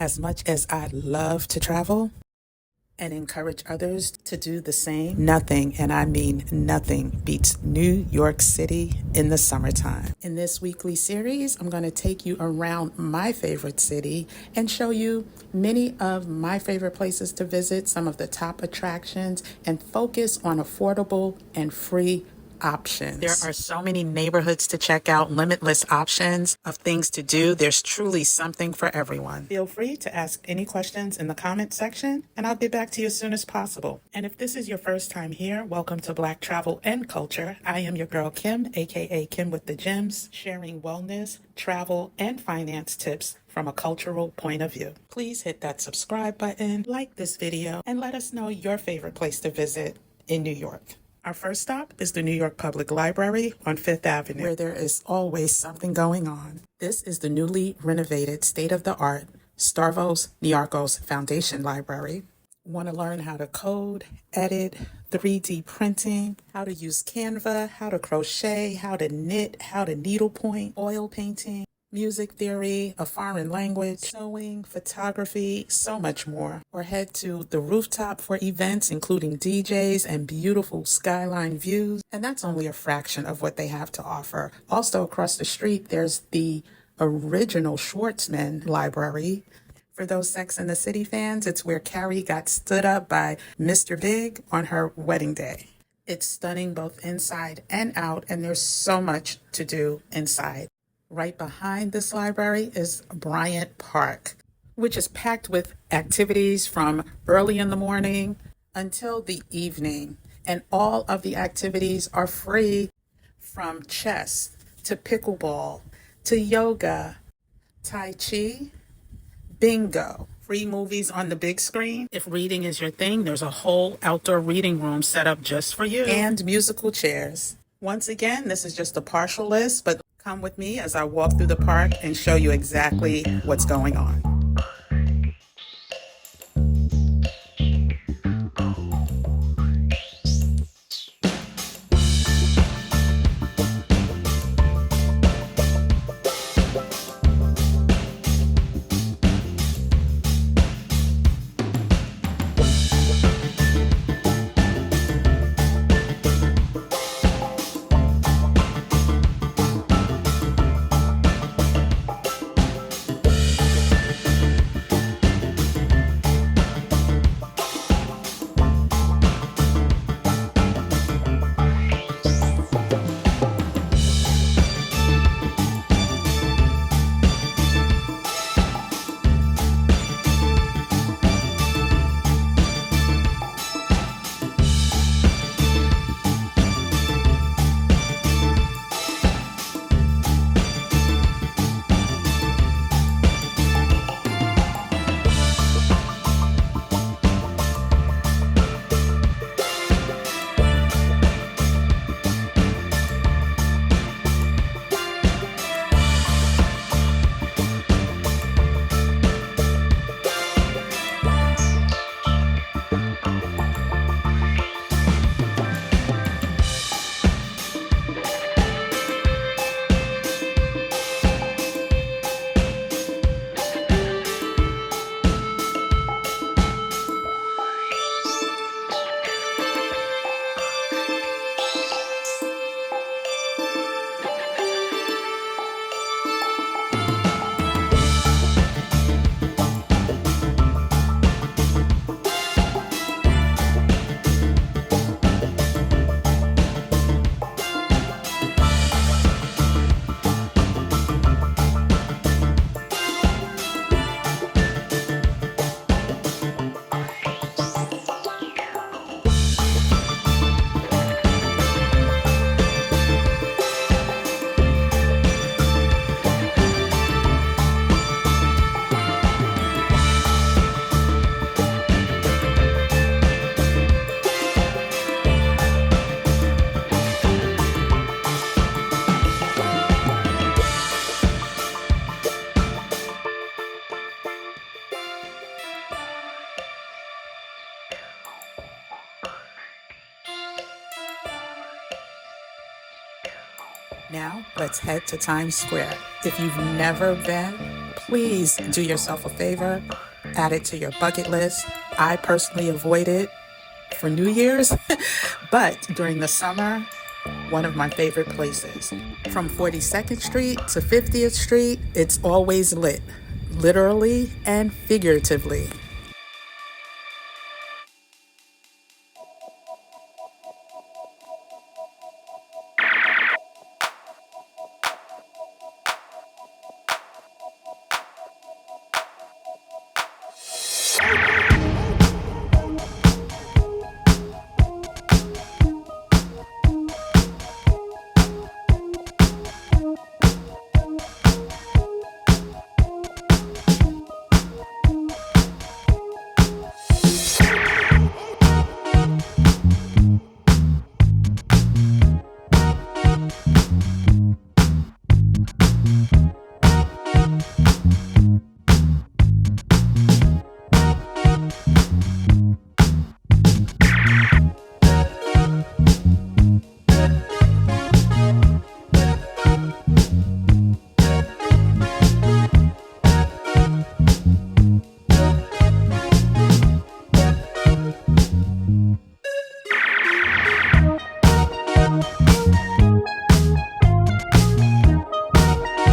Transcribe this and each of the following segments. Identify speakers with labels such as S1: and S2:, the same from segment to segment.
S1: As much as I love to travel and encourage others to do the same, nothing, and I mean nothing, beats New York City in the summertime. In this weekly series, I'm going to take you around my favorite city and show you many of my favorite places to visit, some of the top attractions, and focus on affordable and free options. There are so many neighborhoods to check out, limitless options of things to do. There's truly something for everyone. Feel free to ask any questions in the comment section, and I'll get back to you as soon as possible. And if this is your first time here, welcome to Black Travel and Culture. I am your girl Kim, aka Kim with the Gems, sharing wellness, travel, and finance tips from a cultural point of view. Please hit that subscribe button, like this video, and let us know your favorite place to visit in New York. Our first stop is the New York Public Library on Fifth Avenue, where there is always something going on. This is the newly renovated, state-of-the-art Stavros Niarchos Foundation Library. Want to learn how to code, edit, 3D printing, how to use Canva, how to crochet, how to knit, how to needlepoint, oil painting, music theory, a foreign language, sewing, photography, so much more. Or head to the rooftop for events, including DJs and beautiful skyline views. And that's only a fraction of what they have to offer. Also across the street, there's the original Schwartzman Library. For those Sex and the City fans, it's where Carrie got stood up by Mr. Big on her wedding day. It's stunning both inside and out, and there's so much to do inside. Right behind this library is Bryant Park, which is packed with activities from early in the morning until the evening. And all of the activities are free, from chess to pickleball to yoga, tai chi, bingo. Free movies on the big screen. If reading is your thing, there's a whole outdoor reading room set up just for you. And musical chairs. Once again, this is just a partial list, but come with me as I walk through the park and show you exactly what's going on. Now, let's head to Times Square. If you've never been, please do yourself a favor, add it to your bucket list. I personally avoid it for New Year's, but during the summer, one of my favorite places. From 42nd Street to 50th Street, it's always lit, literally and figuratively.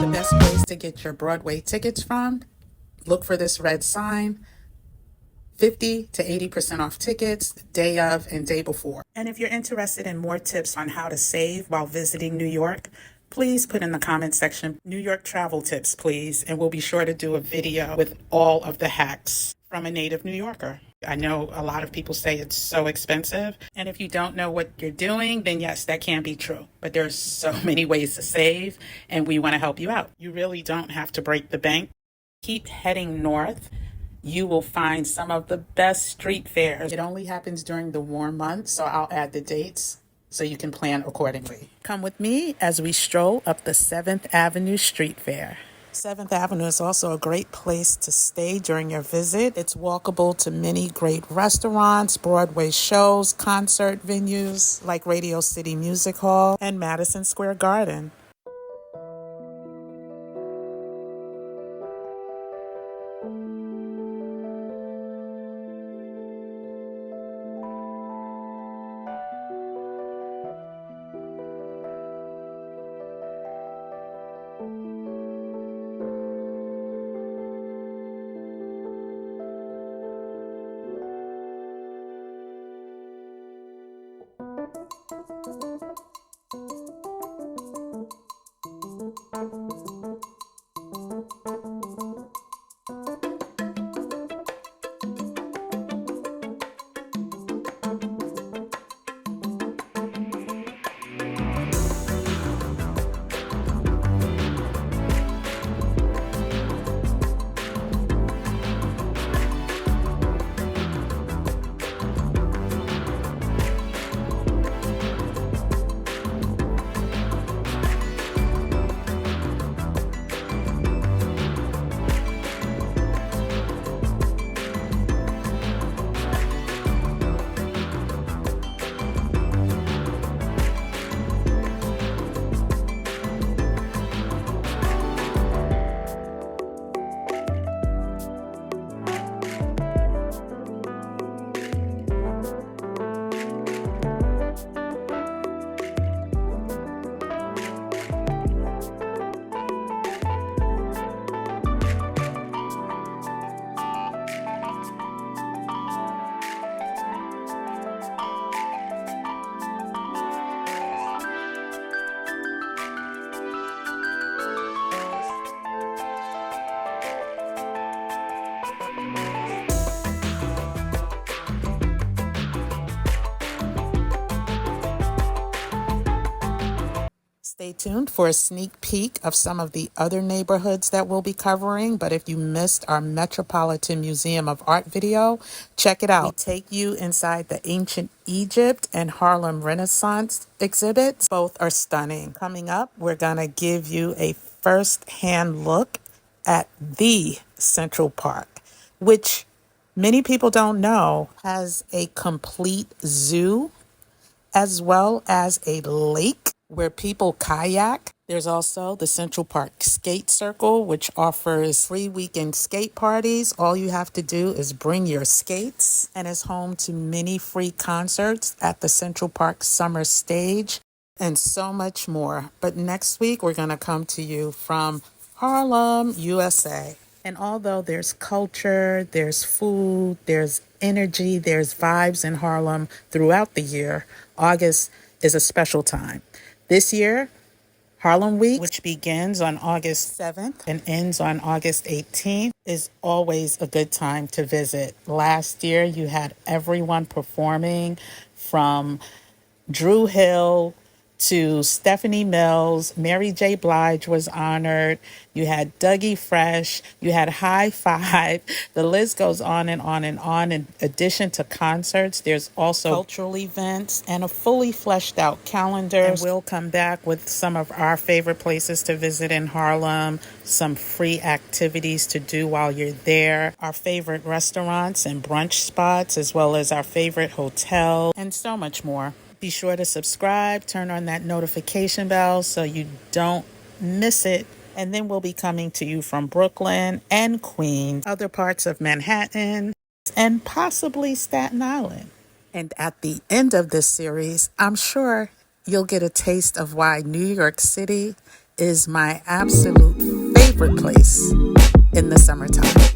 S1: The best place to get your Broadway tickets from, look for this red sign, 50 to 80% off tickets, day of and day before. And if you're interested in more tips on how to save while visiting New York, please put in the comment section, New York travel tips, please, and we'll be sure to do a video with all of the hacks from a native New Yorker. I know a lot of people say it's so expensive, and if you don't know what you're doing, then yes, that can be true. But there's so many ways to save, and we want to help you out. You really don't have to break the bank. Keep heading north. You will find some of the best street fairs. It only happens during the warm months, so I'll add the dates so you can plan accordingly. Come with me as we stroll up the 7th Avenue Street Fair. 7th Avenue is also a great place to stay during your visit. It's walkable to many great restaurants, Broadway shows, concert venues like Radio City Music Hall and Madison Square Garden. Stay tuned for a sneak peek of some of the other neighborhoods that we'll be covering. But if you missed our Metropolitan Museum of Art video, check it out. We take you inside the ancient Egypt and Harlem Renaissance exhibits. Both are stunning. Coming up, we're going to give you a first-hand look at the Central Park, which many people don't know has a complete zoo as well as a lake where people kayak. There's also the Central Park Skate Circle, which offers free weekend skate parties. All you have to do is bring your skates and is home to many free concerts at the Central Park Summer Stage and so much more. But next week, we're going to come to you from Harlem, USA. And although there's culture, there's food, there's energy, there's vibes in Harlem throughout the year, August is a special time. This year, Harlem Week, which begins on August 7th and ends on August 18th, is always a good time to visit. Last year, you had everyone performing from Drew Hill to Stephanie Mills. Mary J. Blige was honored. You had Dougie Fresh. You had High Five. The list goes on and on and on. In addition to concerts, there's also cultural events and a fully fleshed out calendar. And we'll come back with some of our favorite places to visit in Harlem, some free activities to do while you're there, our favorite restaurants and brunch spots, as well as our favorite hotel, and so much more. Be sure to subscribe, turn on that notification bell so you don't miss it. And then we'll be coming to you from Brooklyn and Queens, other parts of Manhattan, and possibly Staten Island. And at the end of this series, I'm sure you'll get a taste of why New York City is my absolute favorite place in the summertime.